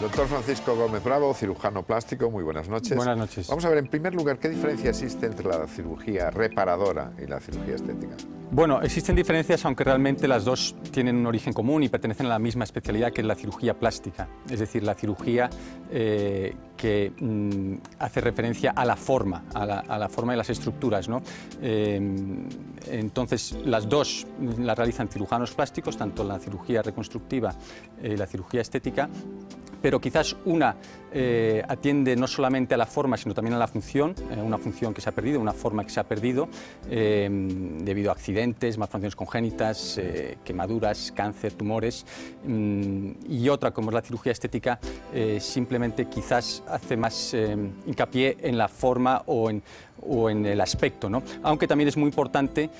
Doctor Francisco Gómez Bravo, cirujano plástico, muy buenas noches. Buenas noches. Vamos a ver, en primer lugar, ¿qué diferencia existe entre la cirugía reparadora y la cirugía estética? Bueno, existen diferencias, aunque realmente las dos tienen un origen común y pertenecen a la misma especialidad, que es la cirugía plástica, es decir, la cirugía que hace referencia a la forma, a la forma de las estructuras, ¿no? Entonces, las dos las realizan cirujanos plásticos, tanto la cirugía reconstructiva y la cirugía estética, pero quizás una atiende no solamente a la forma, sino también a la función, una función que se ha perdido, una forma que se ha perdido debido a accidentes, malformaciones congénitas, quemaduras, cáncer, tumores, y otra, como es la cirugía estética, simplemente quizás hace más hincapié en la forma o en el aspecto, ¿no? Aunque también es muy importante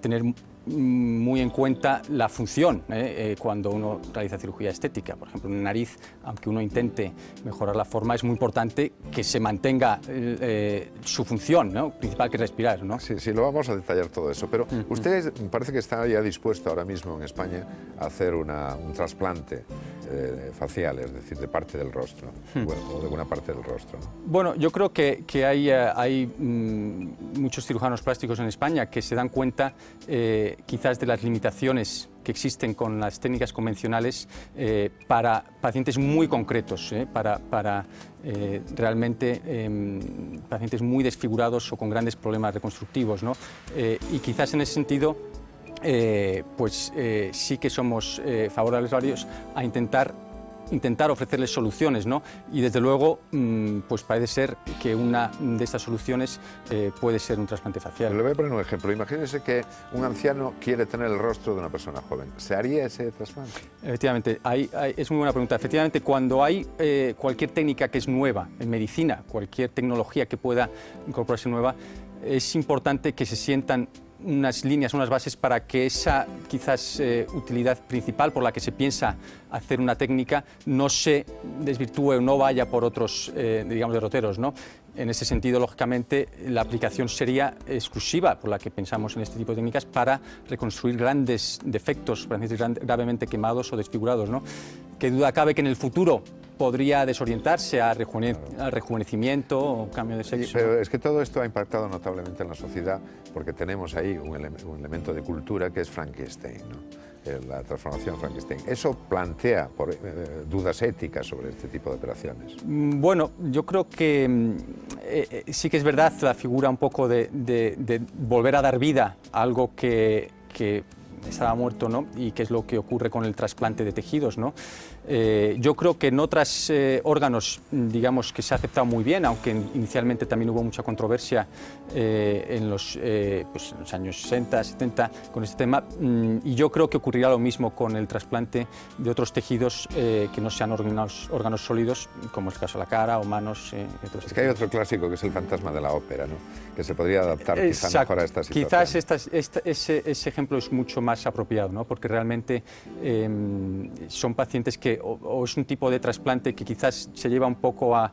tener muy en cuenta la función cuando uno realiza cirugía estética. Por ejemplo, en la nariz, aunque uno intente mejorar la forma, es muy importante que se mantenga su función, ¿no? Principal, que es respirar, ¿no? Sí, sí, lo vamos a detallar todo eso, pero usted parece que está ya dispuesto ahora mismo en España a hacer un trasplante facial, es decir, de parte del rostro, o de buena parte del rostro, ¿no? Bueno, yo creo que hay muchos cirujanos plásticos en España que se dan cuenta quizás de las limitaciones que existen con las técnicas convencionales para pacientes muy concretos, para realmente pacientes muy desfigurados o con grandes problemas reconstructivos, ¿no? Y quizás en ese sentido sí que somos favorables varios a intentar ofrecerles soluciones, ¿no? Y desde luego, pues parece ser que una de estas soluciones puede ser un trasplante facial. Le voy a poner un ejemplo. Imagínese que un anciano quiere tener el rostro de una persona joven. ¿Se haría ese trasplante? Efectivamente, es muy buena pregunta. Efectivamente, cuando hay cualquier técnica que es nueva en medicina, cualquier tecnología que pueda incorporarse nueva, es importante que se sientan unas líneas, unas bases para que esa quizás utilidad principal por la que se piensa hacer una técnica no se desvirtúe o no vaya por otros, digamos, derroteros, ¿no? En ese sentido, lógicamente, la aplicación sería exclusiva por la que pensamos en este tipo de técnicas para reconstruir grandes defectos, pacientes gravemente quemados o desfigurados, ¿no? Qué duda cabe que en el futuro podría desorientarse a rejuvenecimiento o cambio de sexo. Sí, pero es que todo esto ha impactado notablemente en la sociedad porque tenemos ahí un elemento de cultura que es Frankenstein, ¿no? La transformación Frankenstein. ¿Eso plantea dudas éticas sobre este tipo de operaciones? Bueno, yo creo que sí que es verdad la figura un poco de volver a dar vida a algo que estaba muerto, ¿no? Y que es lo que ocurre con el trasplante de tejidos, ¿no? Yo creo que en otros órganos, digamos, que se ha aceptado muy bien, aunque inicialmente también hubo mucha controversia en los años 60, 70 con este tema, y yo creo que ocurrirá lo mismo con el trasplante de otros tejidos que no sean órganos sólidos, como es el caso de la cara o manos. Es que hay otro clásico que es el fantasma de la ópera, ¿no? Que se podría adaptar quizá mejor a esta situación. Quizás ese ejemplo es mucho más apropiado, ¿no? Porque realmente son pacientes que o es un tipo de trasplante que quizás se lleva un poco a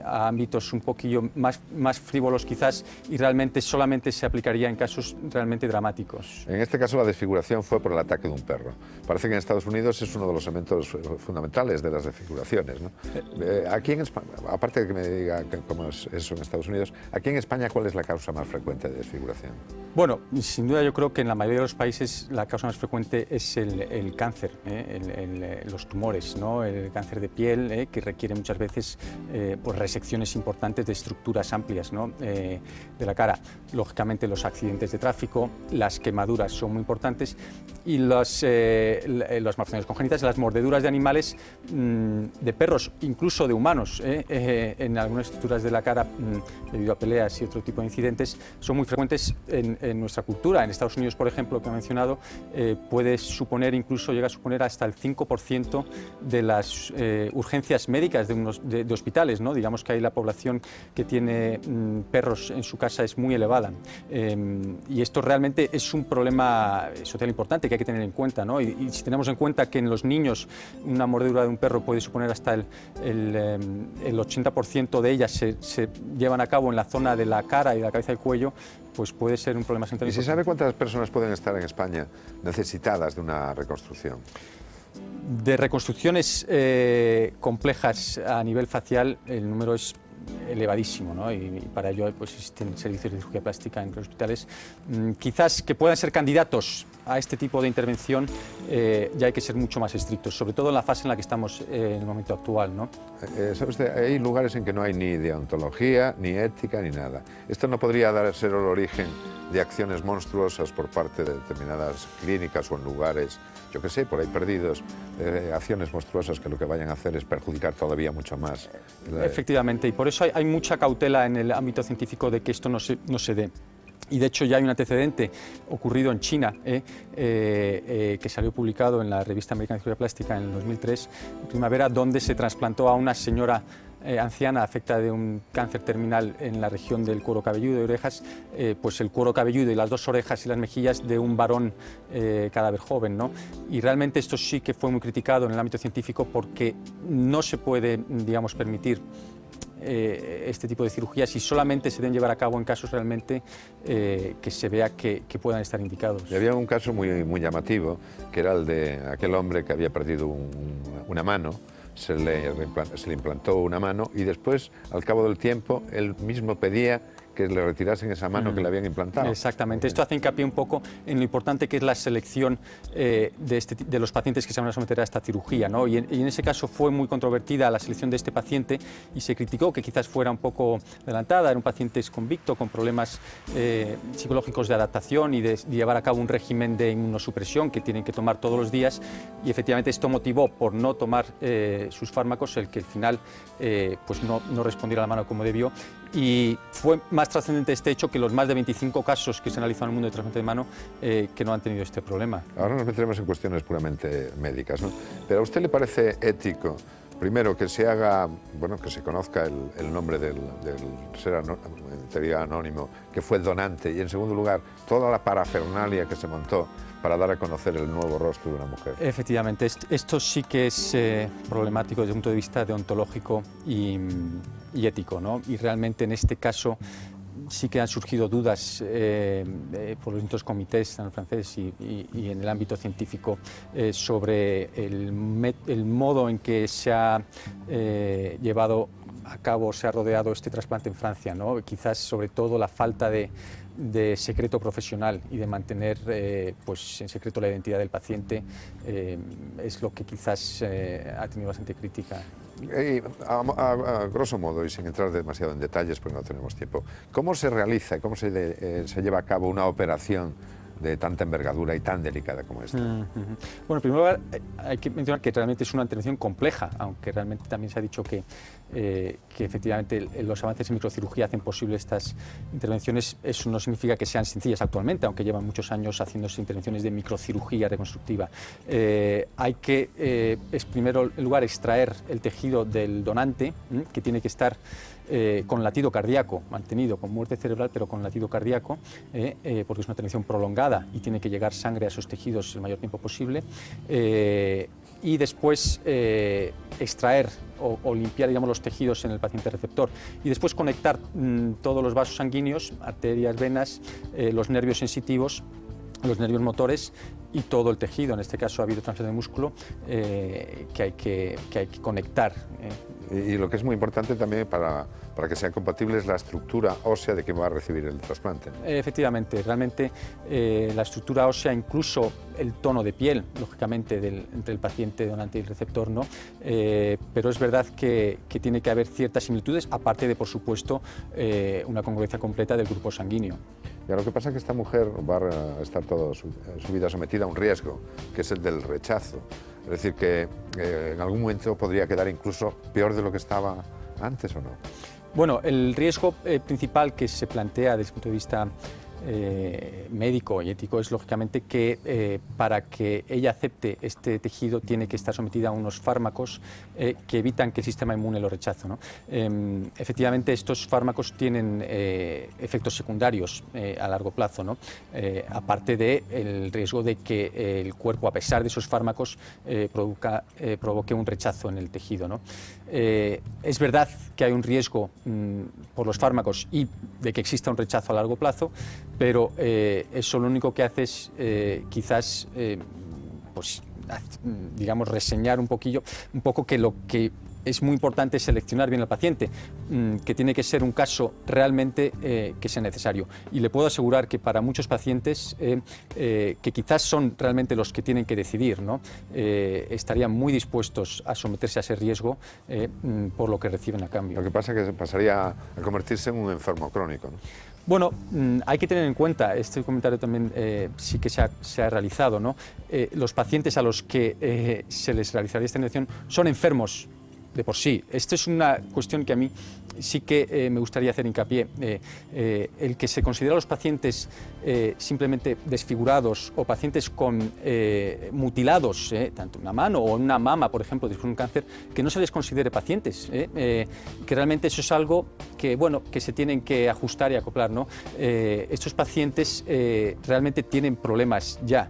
ámbitos un poquillo más frívolos quizás, y realmente solamente se aplicaría en casos realmente dramáticos. En este caso la desfiguración fue por el ataque de un perro. Parece que en Estados Unidos es uno de los elementos fundamentales de las desfiguraciones, ¿no? Aquí en España, aparte de que me diga cómo es eso en Estados Unidos, aquí en España, ¿cuál es la causa más frecuente de desfiguración? Bueno, sin duda yo creo que en la mayoría de los países la causa más frecuente es el cáncer, los tumores, ¿no? El cáncer de piel, que requiere muchas veces pues resecciones importantes de estructuras amplias, ¿no? De la cara. Lógicamente los accidentes de tráfico, las quemaduras son muy importantes, y las malformaciones congénitas, las mordeduras de animales, de perros, incluso de humanos, en algunas estructuras de la cara, debido a peleas y otro tipo de incidentes, son muy frecuentes en nuestra cultura. En Estados Unidos, por ejemplo, que he mencionado, puede suponer, incluso llega a suponer hasta el 5% de las urgencias médicas de hospitales, ¿no? Digamos que ahí la población que tiene perros en su casa es muy elevada. Y esto realmente es un problema social importante que hay que tener en cuenta, ¿no? Y si tenemos en cuenta que en los niños una mordedura de un perro puede suponer hasta el 80% de ellas se llevan a cabo en la zona de la cara y de la cabeza y el cuello, pues puede ser un problema sanitario. ¿Y se sabe cuántas personas pueden estar en España necesitadas de una reconstrucción? De reconstrucciones complejas a nivel facial, el número es elevadísimo, ¿no? Y para ello pues, existen servicios de cirugía plástica en los hospitales. Quizás que puedan ser candidatos a este tipo de intervención, ya hay que ser mucho más estrictos, sobre todo en la fase en la que estamos en el momento actual, ¿no? ¿Sabe usted? Hay lugares en que no hay ni deontología, ni ética, ni nada. ¿Esto no podría ser el origen de acciones monstruosas por parte de determinadas clínicas o en lugares, yo qué sé, por ahí perdidos, acciones monstruosas que lo que vayan a hacer es perjudicar todavía mucho más? Efectivamente, y por eso hay mucha cautela en el ámbito científico de que esto no se dé. Y de hecho ya hay un antecedente ocurrido en China, que salió publicado en la revista Americana de Cirugía Plástica en el 2003, en primavera, donde se trasplantó a una señora anciana afectada de un cáncer terminal en la región del cuero cabelludo y orejas, pues el cuero cabelludo y las dos orejas y las mejillas de un varón cadáver joven, ¿no? Y realmente esto sí que fue muy criticado en el ámbito científico porque no se puede, digamos, permitir este tipo de cirugías y solamente se deben llevar a cabo en casos realmente que se vea que puedan estar indicados. Y había un caso muy llamativo, que era el de aquel hombre que había perdido una mano, se le implantó una mano y después, al cabo del tiempo, él mismo pedía que le retirasen esa mano que le habían implantado. Exactamente. Esto hace hincapié un poco en lo importante que es la selección de los pacientes que se van a someter a esta cirugía, ¿no? Y en ese caso fue muy controvertida la selección de este paciente y se criticó que quizás fuera un poco adelantada. Era un paciente convicto con problemas psicológicos de adaptación y de llevar a cabo un régimen de inmunosupresión que tienen que tomar todos los días, y efectivamente esto motivó, por no tomar sus fármacos, el que al final pues no respondiera a la mano como debió. Y fue más trascendente este hecho que los más de 25 casos que se analizan en el mundo de trasplante de mano que no han tenido este problema. Ahora nos meteremos en cuestiones puramente médicas, ¿no? Pero ¿a usted le parece ético, primero, que se haga, bueno, que se conozca el nombre del ser en teoría anónimo que fue el donante, y en segundo lugar, toda la parafernalia que se montó para dar a conocer el nuevo rostro de una mujer? Efectivamente, esto sí que es problemático desde un punto de vista deontológico y ético, ¿no? Y realmente en este caso sí que han surgido dudas por los distintos comités en francés y en el ámbito científico sobre el modo en que se ha llevado a cabo, se ha rodeado este trasplante en Francia, ¿no? Quizás sobre todo la falta de secreto profesional y de mantener pues en secreto la identidad del paciente es lo que quizás ha tenido bastante crítica. A grosso modo, y sin entrar demasiado en detalles porque no tenemos tiempo, ¿cómo se realiza, cómo se lleva a cabo una operación de tanta envergadura y tan delicada como esta? Bueno, en primer lugar, hay que mencionar que realmente es una intervención compleja, aunque realmente también se ha dicho que efectivamente los avances en microcirugía hacen posible estas intervenciones. Eso no significa que sean sencillas actualmente, aunque llevan muchos años haciéndose intervenciones de microcirugía reconstructiva. Hay que, en primer lugar, extraer el tejido del donante, que tiene que estar con latido cardíaco, mantenido con muerte cerebral, pero con latido cardíaco, porque es una intervención prolongada y tiene que llegar sangre a esos tejidos el mayor tiempo posible. Y después extraer o limpiar, digamos, los tejidos en el paciente receptor y después conectar todos los vasos sanguíneos, arterias, venas, los nervios sensitivos, los nervios motores y todo el tejido. En este caso ha habido trasplante de músculo que hay que conectar. Y lo que es muy importante también para que sean compatibles la estructura ósea de quien va a recibir el trasplante. Efectivamente, realmente la estructura ósea, incluso el tono de piel, lógicamente, entre el paciente donante y el receptor, ¿no? Pero es verdad que tiene que haber ciertas similitudes, aparte de, por supuesto, una congruencia completa del grupo sanguíneo. Y lo que pasa es que esta mujer va a estar toda su vida sometida a un riesgo, que es el del rechazo. Es decir, que en algún momento podría quedar incluso peor de lo que estaba antes, ¿o no? Bueno, el riesgo principal que se plantea desde el punto de vista médico y ético es lógicamente que para que ella acepte este tejido tiene que estar sometida a unos fármacos que evitan que el sistema inmune lo rechace, ¿no? Efectivamente, estos fármacos tienen efectos secundarios a largo plazo, ¿no? Aparte del riesgo de que el cuerpo, a pesar de esos fármacos, provoque un rechazo en el tejido, ¿no? Es verdad que hay un riesgo por los fármacos y de que exista un rechazo a largo plazo, pero eso lo único que hace es quizás pues, digamos, reseñar un poco que lo que es muy importante seleccionar bien al paciente, que tiene que ser un caso realmente que sea necesario. Y le puedo asegurar que para muchos pacientes, que quizás son realmente los que tienen que decidir, ¿no? Estarían muy dispuestos a someterse a ese riesgo por lo que reciben a cambio. Lo que pasa es que se pasaría a convertirse en un enfermo crónico, ¿no? Bueno, hay que tener en cuenta, este comentario también sí que se ha realizado, ¿no? Los pacientes a los que se les realizaría esta inyección son enfermos de por sí. Esta es una cuestión que a mí sí que me gustaría hacer hincapié. El que se considera a los pacientes simplemente desfigurados o pacientes con mutilados, tanto una mano o una mama, por ejemplo, después de un cáncer, que no se les considere pacientes, que realmente eso es algo que, bueno, que se tienen que ajustar y acoplar, ¿no? Estos pacientes realmente tienen problemas ya,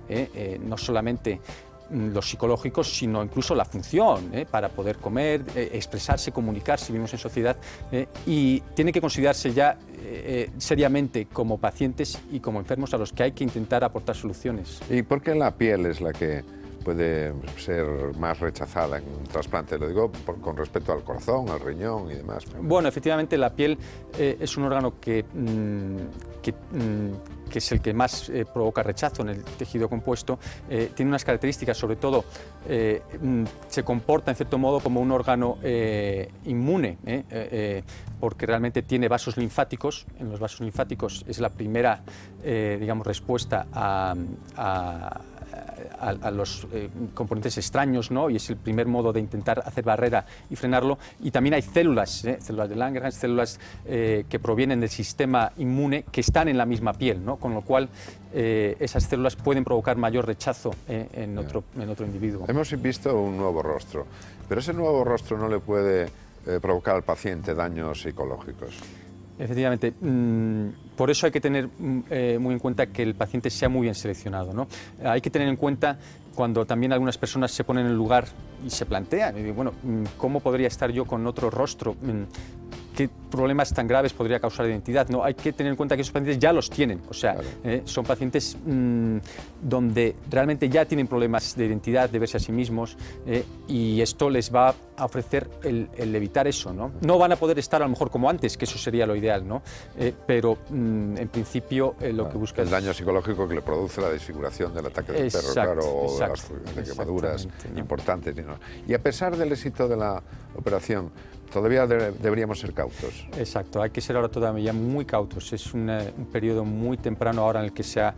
no solamente los psicológicos, sino incluso la función para poder comer, expresarse, comunicarse, vivimos en sociedad, y tienen que considerarse ya seriamente como pacientes y como enfermos a los que hay que intentar aportar soluciones. ¿Y por qué la piel es la que puede ser más rechazada en un trasplante? Lo digo con respecto al corazón, al riñón y demás. Bueno, efectivamente la piel es un órgano que es el que más provoca rechazo en el tejido compuesto. Tiene unas características, sobre todo se comporta en cierto modo como un órgano inmune, porque realmente tiene vasos linfáticos. En los vasos linfáticos es la primera, digamos, respuesta a los componentes extraños, ¿no? Y es el primer modo de intentar hacer barrera y frenarlo. Y también hay células, células de Langerhans, células que provienen del sistema inmune que están en la misma piel, ¿no? Con lo cual esas células pueden provocar mayor rechazo en otro individuo. Hemos visto un nuevo rostro, pero ese nuevo rostro no le puede provocar al paciente daños psicológicos. Efectivamente, por eso hay que tener muy en cuenta que el paciente sea muy bien seleccionado, ¿no? Hay que tener en cuenta cuando también algunas personas se ponen en el lugar y se plantean, y digo, bueno, ¿cómo podría estar yo con otro rostro? ¿Qué problemas tan graves podría causar la identidad? No, hay que tener en cuenta que esos pacientes ya los tienen, o sea, claro, son pacientes donde realmente ya tienen problemas de identidad, de verse a sí mismos, y esto les va a ofrecer el evitar eso, ¿no? No van a poder estar a lo mejor como antes, que eso sería lo ideal, ¿no? Pero en principio lo que busca el daño psicológico que le produce la desfiguración del ataque del perro, claro, o de quemaduras importantes, ¿no? Y a pesar del éxito de la operación, todavía deberíamos ser cautos. Exacto, hay que ser ahora todavía muy cautos. Es un periodo muy temprano ahora en el que se ha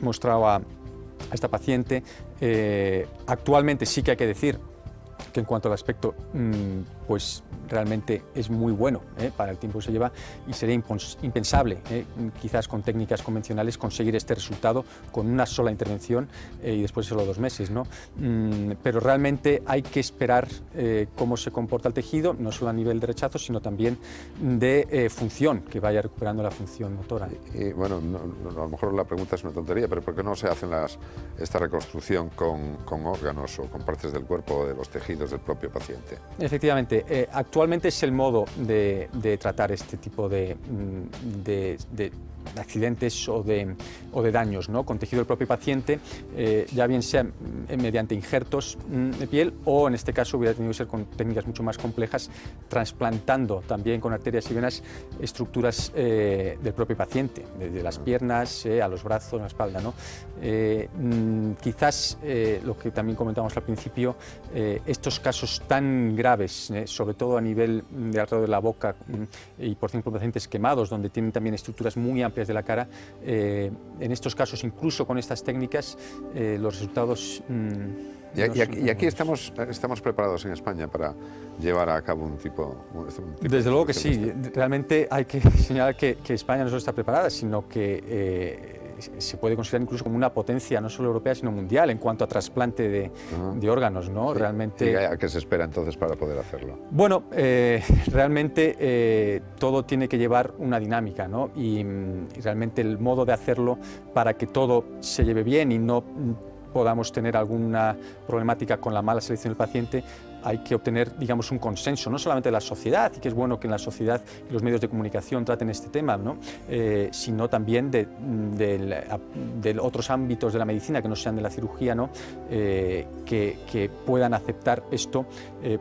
mostrado a esta paciente. Actualmente sí que hay que decir que en cuanto al aspecto, pues realmente es muy bueno para el tiempo que se lleva, y sería impensable, quizás con técnicas convencionales, conseguir este resultado con una sola intervención y después solo 2 meses, ¿no? Pero realmente hay que esperar cómo se comporta el tejido, no solo a nivel de rechazo, sino también de función, que vaya recuperando la función motora. Y bueno, a lo mejor la pregunta es una tontería, pero ¿por qué no se hacen esta reconstrucción con órganos o con partes del cuerpo o de los tejidos del propio paciente? Efectivamente, actualmente es el modo de tratar este tipo de accidentes o de daños, ¿no? Con tejido del propio paciente, ya bien sea mediante injertos de piel o en este caso hubiera tenido que ser con técnicas mucho más complejas, trasplantando también con arterias y venas estructuras del propio paciente, desde las piernas a los brazos, a la espalda, ¿no? Quizás lo que también comentamos al principio, estos casos tan graves sobre todo a nivel de alrededor de la boca y por ejemplo pacientes quemados, donde tienen también estructuras muy amplias de la cara. En estos casos, incluso con estas técnicas, los resultados... Y aquí estamos preparados en España para llevar a cabo un tipo Desde luego que sí. Realmente hay que señalar que España no solo está preparada, sino que se puede considerar incluso como una potencia no solo europea, sino mundial en cuanto a trasplante de órganos, ¿no? Sí. Realmente... ¿Y a qué se espera entonces para poder hacerlo? Bueno, realmente todo tiene que llevar una dinámica, ¿no? Y realmente el modo de hacerlo para que todo se lleve bien y no podamos tener alguna problemática con la mala selección del paciente, hay que obtener, digamos, un consenso, no solamente de la sociedad, y que es bueno que en la sociedad y los medios de comunicación traten este tema, ¿no? Sino también de otros ámbitos de la medicina que no sean de la cirugía, ¿no? Que puedan aceptar esto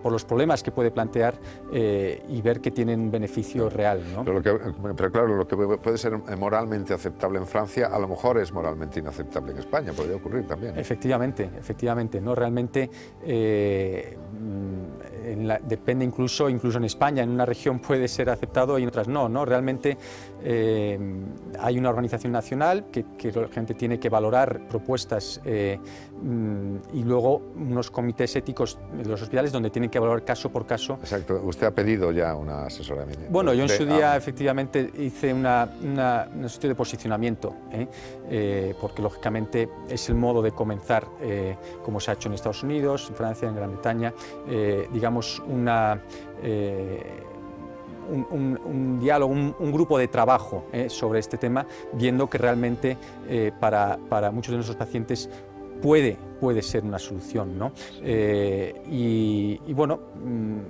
por los problemas que puede plantear y ver que tienen un beneficio real, ¿no? Pero claro, lo que puede ser moralmente aceptable en Francia, a lo mejor es moralmente inaceptable en España, podría ocurrir también, ¿no? Efectivamente, ¿no? Realmente depende incluso en España, en una región puede ser aceptado y en otras no, ¿no? Realmente hay una organización nacional que la gente tiene que valorar propuestas y luego unos comités éticos de los hospitales donde tienen que valorar caso por caso. Exacto. ¿Usted ha pedido ya una asesoramiento? Bueno, yo en su día efectivamente hice un estudio de posicionamiento, porque lógicamente es el modo de comenzar, como se ha hecho en Estados Unidos, en Francia, en Gran Bretaña, digamos un diálogo, un grupo de trabajo sobre este tema, viendo que realmente para muchos de nuestros pacientes puede ser una solución, ¿no? Y bueno,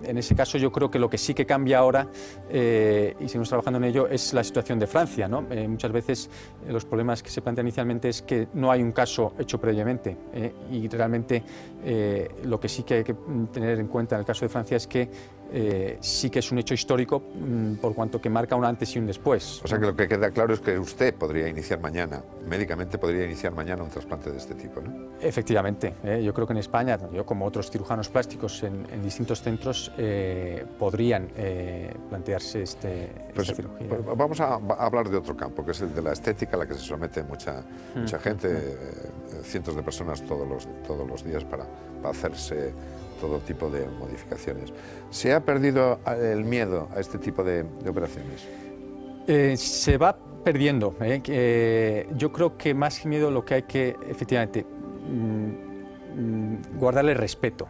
en ese caso yo creo que lo que sí que cambia ahora, y seguimos trabajando en ello, es la situación de Francia, ¿no? Muchas veces los problemas que se plantean inicialmente es que no hay un caso hecho previamente, y realmente lo que sí que hay que tener en cuenta en el caso de Francia es que sí que es un hecho histórico, por cuanto que marca un antes y un después. O sea que lo que queda claro es que usted podría iniciar mañana, médicamente podría iniciar mañana un trasplante de este tipo, ¿no? Efectivamente, yo creo que en España, yo como otros cirujanos plásticos en distintos centros, podrían plantearse esta cirugía. Vamos a hablar de otro campo, que es el de la estética, a la que se somete mucha gente, cientos de personas todos los días para hacerse todo tipo de modificaciones. ¿Se ha perdido el miedo a este tipo de operaciones? Se va perdiendo. Yo creo que más que miedo lo que hay que, efectivamente, guardarle respeto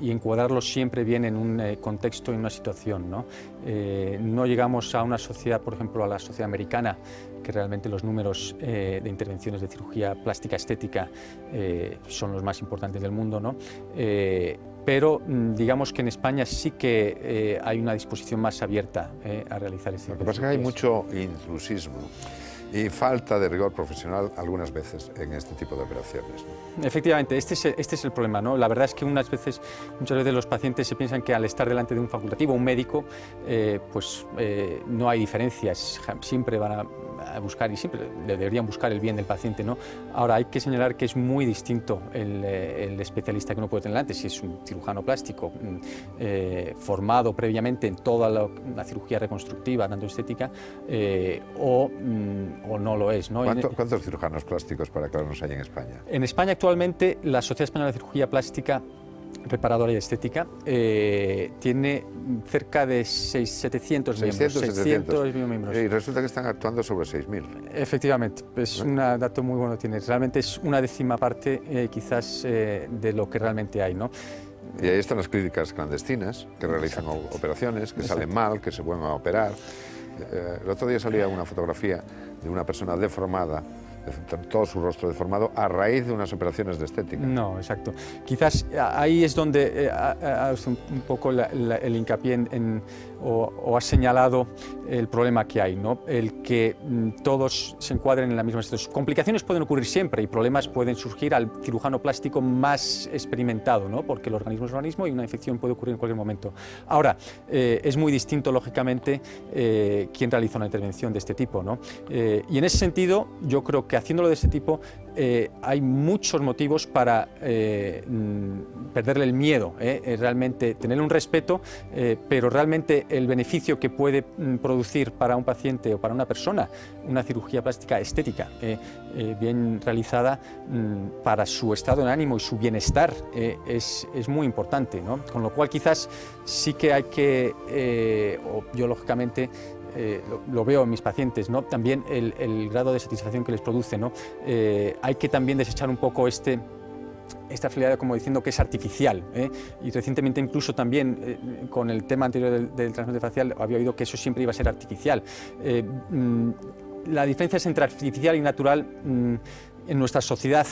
y encuadrarlo siempre bien en un contexto, en una situación, ¿no? No llegamos a una sociedad, por ejemplo, a la sociedad americana, que realmente los números de intervenciones de cirugía plástica estética son los más importantes del mundo, ¿no? Pero digamos que en España sí que hay una disposición más abierta a realizar este tipo de cirugías. Lo que pasa es que hay mucho intrusismo y falta de rigor profesional algunas veces en este tipo de operaciones, ¿no? Efectivamente, este es el problema, ¿no? La verdad es que muchas veces los pacientes se piensan que al estar delante de un facultativo, un médico, no hay diferencias, siempre van a buscar y siempre deberían buscar el bien del paciente, ¿no? Ahora hay que señalar que es muy distinto el especialista que uno puede tener delante, si es un cirujano plástico formado previamente en toda la cirugía reconstructiva, tanto estética, o no lo es, ¿no? ¿Cuántos cirujanos plásticos, para aclararnos, hay en España? En España actualmente la Sociedad Española de Cirugía Plástica Reparadora y Estética tiene cerca de 700 miembros. 600 miembros. Y resulta que están actuando sobre 6.000. Efectivamente, es un dato muy bueno tiene. Realmente es una décima parte quizás de lo que realmente hay, ¿no? Y ahí están las clínicas clandestinas que realizan operaciones, que salen mal, que se vuelven a operar. El otro día salía una fotografía de una persona deformada, todo su rostro deformado, a raíz de unas operaciones de estética. No, exacto. Quizás ahí es donde hace un poco el hincapié o ha señalado el problema que hay, ¿no? El que todos se encuadren en la misma situación. Complicaciones pueden ocurrir siempre y problemas pueden surgir al cirujano plástico más experimentado, ¿no? Porque el organismo es un organismo y una infección puede ocurrir en cualquier momento. Ahora, es muy distinto, lógicamente, quién realiza una intervención de este tipo, ¿no? Y en ese sentido, yo creo que haciéndolo de este tipo hay muchos motivos para perderle el miedo, realmente tener un respeto, pero realmente el beneficio que puede producir para un paciente o para una persona una cirugía plástica estética bien realizada para su estado de ánimo y su bienestar es muy importante, ¿no? Con lo cual quizás sí que hay que, yo lógicamente, lo veo en mis pacientes, ¿no? También el grado de satisfacción que les produce, ¿no? Hay que también desechar un poco esta filialidad, como diciendo que es artificial, y recientemente incluso también con el tema anterior del trasplante facial había oído que eso siempre iba a ser artificial. La diferencia es entre artificial y natural. En nuestra sociedad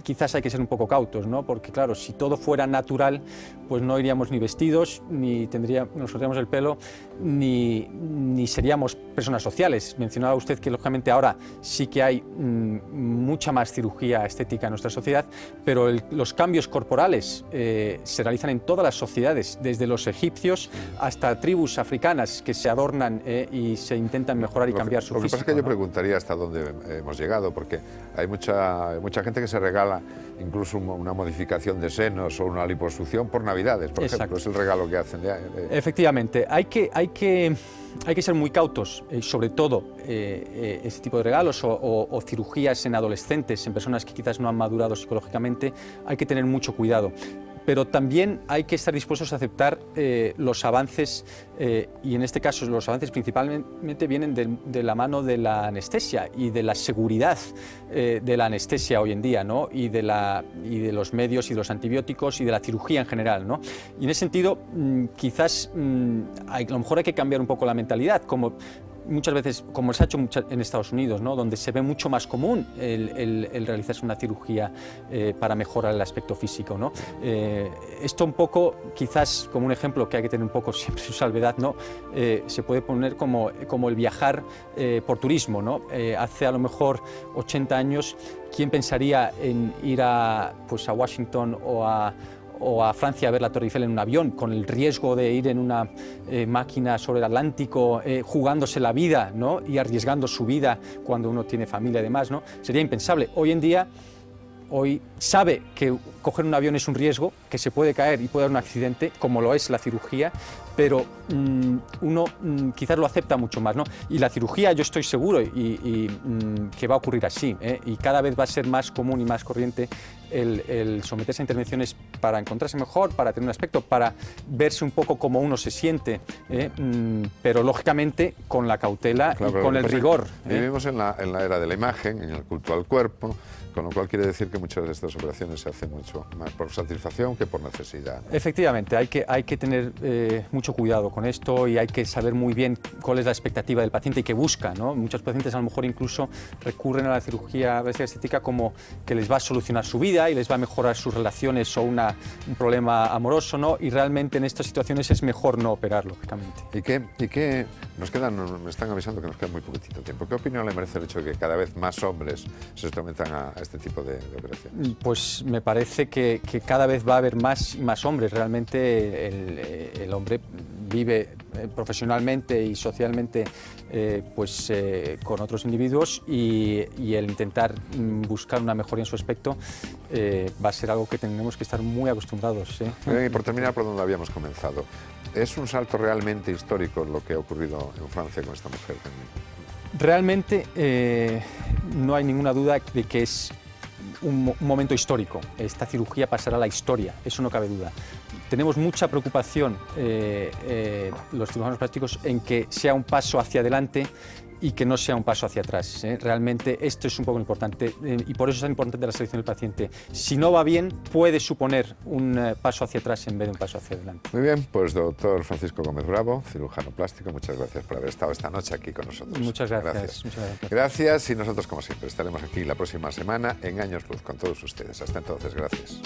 quizás hay que ser un poco cautos, ¿no? Porque claro, si todo fuera natural, pues no iríamos ni vestidos, ni nos cortaríamos el pelo, ni seríamos personas sociales. Mencionaba usted que lógicamente ahora sí que hay mucha más cirugía estética en nuestra sociedad, pero los cambios corporales se realizan en todas las sociedades, desde los egipcios hasta tribus africanas que se adornan y se intentan mejorar y cambiar su físico. Lo que pasa es que yo preguntaría hasta dónde hemos llegado, porque hay mucha gente que se regala incluso una modificación de senos o una liposucción por Navidades, por ejemplo, es el regalo que hacen. Efectivamente, hay que ser muy cautos, sobre todo ese tipo de regalos o cirugías en adolescentes, en personas que quizás no han madurado psicológicamente, hay que tener mucho cuidado. Pero también hay que estar dispuestos a aceptar los avances, y en este caso los avances principalmente vienen de la mano de la anestesia y de la seguridad de la anestesia hoy en día, ¿no? y de los medios y de los antibióticos y de la cirugía en general, ¿no? Y en ese sentido, quizás a lo mejor hay que cambiar un poco la mentalidad, como muchas veces, como se ha hecho en Estados Unidos, ¿no? Donde se ve mucho más común el realizarse una cirugía para mejorar el aspecto físico, ¿no? Esto un poco, quizás como un ejemplo que hay que tener un poco siempre su salvedad, ¿no? Se puede poner como el viajar por turismo, ¿no? Hace a lo mejor 80 años, ¿quién pensaría en ir a Washington o a Francia a ver la Torre Eiffel en un avión, con el riesgo de ir en una máquina sobre el Atlántico, jugándose la vida, ¿no? Y arriesgando su vida cuando uno tiene familia y demás, ¿no? Sería impensable. Hoy en día, sabe que coger un avión es un riesgo, que se puede caer y puede haber un accidente, como lo es la cirugía, pero uno quizás lo acepta mucho más, ¿no? Y la cirugía, yo estoy seguro que va a ocurrir así, y cada vez va a ser más común y más corriente el someterse a intervenciones para encontrarse mejor, para tener un aspecto, para verse un poco como uno se siente, pero lógicamente con la cautela y con el rigor. Vivimos en la era de la imagen, en el culto al cuerpo, con lo cual quiere decir que muchas de estas operaciones se hacen mucho más por satisfacción que por necesidad, ¿no? Efectivamente, hay que tener mucho cuidado con esto y hay que saber muy bien cuál es la expectativa del paciente y qué busca, ¿no? Muchos pacientes a lo mejor incluso recurren a la cirugía estética como que les va a solucionar su vida y les va a mejorar sus relaciones o un problema amoroso, ¿no? Y realmente en estas situaciones es mejor no operar, lógicamente. ¿Y qué me están avisando que nos queda muy poquitito tiempo? ¿Qué opinión le merece el hecho de que cada vez más hombres se sometan a este tipo de operaciones? Pues me parece que cada vez va a haber más y más hombres. Realmente el hombre vive profesionalmente y socialmente con otros individuos y el intentar buscar una mejoría en su aspecto va a ser algo que tenemos que estar muy acostumbrados. Y por terminar por donde habíamos comenzado, ¿es un salto realmente histórico lo que ha ocurrido en Francia con esta mujer? Realmente no hay ninguna duda de que es un momento histórico. Esta cirugía pasará a la historia, eso no cabe duda. Tenemos mucha preocupación, los cirujanos plásticos, en que sea un paso hacia adelante y que no sea un paso hacia atrás. Realmente esto es un poco importante y por eso es tan importante la selección del paciente. Si no va bien, puede suponer un paso hacia atrás en vez de un paso hacia adelante. Muy bien, pues doctor Francisco Gómez Bravo, cirujano plástico, muchas gracias por haber estado esta noche aquí con nosotros. Muchas gracias. Gracias y nosotros, como siempre, estaremos aquí la próxima semana en Años Luz con todos ustedes. Hasta entonces, gracias.